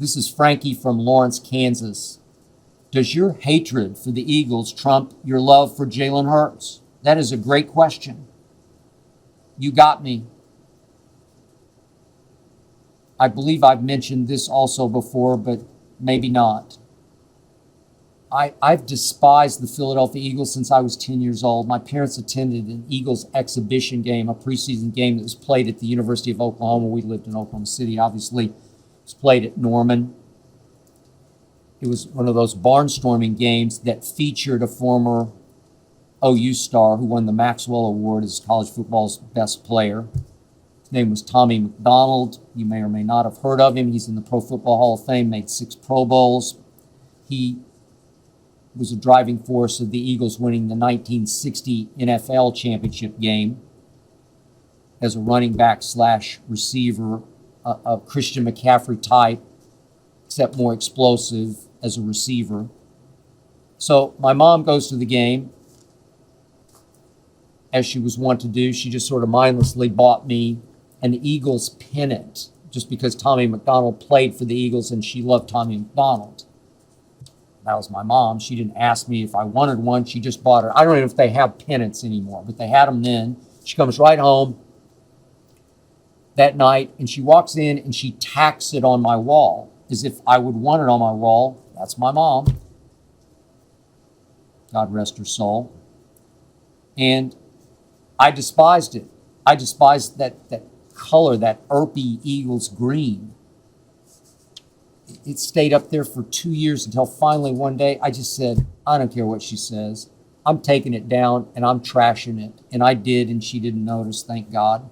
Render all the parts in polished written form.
This is Frankie from Lawrence, Kansas. Does your hatred for the Eagles trump your love for Jalen Hurts? That is a great question. You got me. I believe I've mentioned this also before, but maybe not. I've despised the Philadelphia Eagles since I was 10 years old. My parents attended an Eagles exhibition game, a preseason game that was played at the University of Oklahoma. We lived in Oklahoma City, obviously. It was played at Norman. It was one of those barnstorming games that featured a former OU star who won the Maxwell Award as college football's best player. His name was Tommy McDonald. You may or may not have heard of him. He's in the Pro Football Hall of Fame, made 6 Pro Bowls. He was a driving force of the Eagles winning the 1960 NFL Championship Game as a running back / receiver, a Christian McCaffrey type, except more explosive as a receiver. So my mom goes to the game, as she was wont to do. She just sort of mindlessly bought me an Eagles pennant just because Tommy McDonald played for the Eagles and she loved Tommy McDonald. That was my mom. She didn't ask me if I wanted one. She just bought it. I don't know if they have pennants anymore, but they had them then. She comes right home that night and she walks in and she tacks it on my wall as if I would want it on my wall. That's my mom. God rest her soul. And I despised it. I despised that color, that Irpy Eagles green. It stayed up there for 2 years until finally one day I just said, I don't care what she says. I'm taking it down and I'm trashing it. And I did, and she didn't notice, thank God.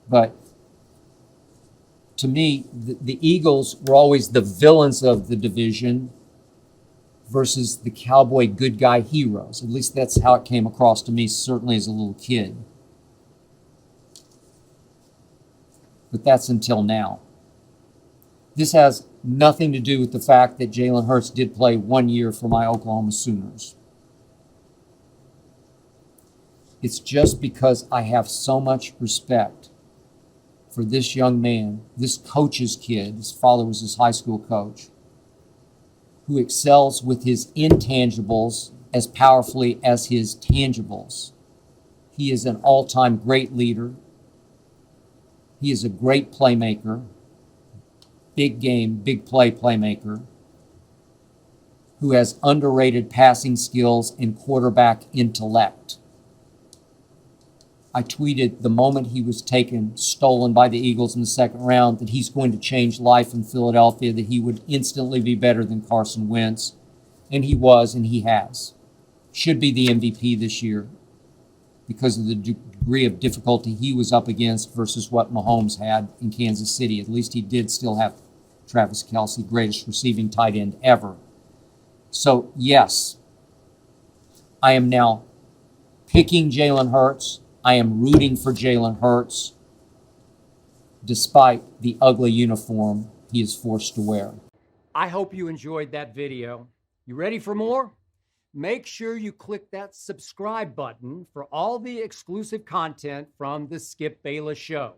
But to me, the Eagles were always the villains of the division versus the cowboy good guy heroes. At least that's how it came across to me, certainly as a little kid. But that's until now. This has nothing to do with the fact that Jalen Hurts did play 1 year for my Oklahoma Sooners. It's just because I have so much respect for this young man, this coach's kid. His father was his high school coach, who excels with his intangibles as powerfully as his tangibles. He is an all-time great leader. He is a great playmaker, big game, big play playmaker, who has underrated passing skills and quarterback intellect. I tweeted the moment he was stolen by the Eagles in the second round, that he's going to change life in Philadelphia, that he would instantly be better than Carson Wentz. And he was, and he has. Should be the MVP this year because of the degree of difficulty he was up against versus what Mahomes had in Kansas City. At least he did still have Travis Kelce, greatest receiving tight end ever. So, yes, I am now picking Jalen Hurts. I am rooting for Jalen Hurts, despite the ugly uniform he is forced to wear. I hope you enjoyed that video. You ready for more? Make sure you click that subscribe button for all the exclusive content from the Skip Bayless Show.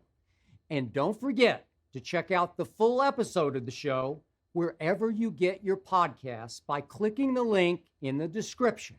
And don't forget to check out the full episode of the show wherever you get your podcasts by clicking the link in the description.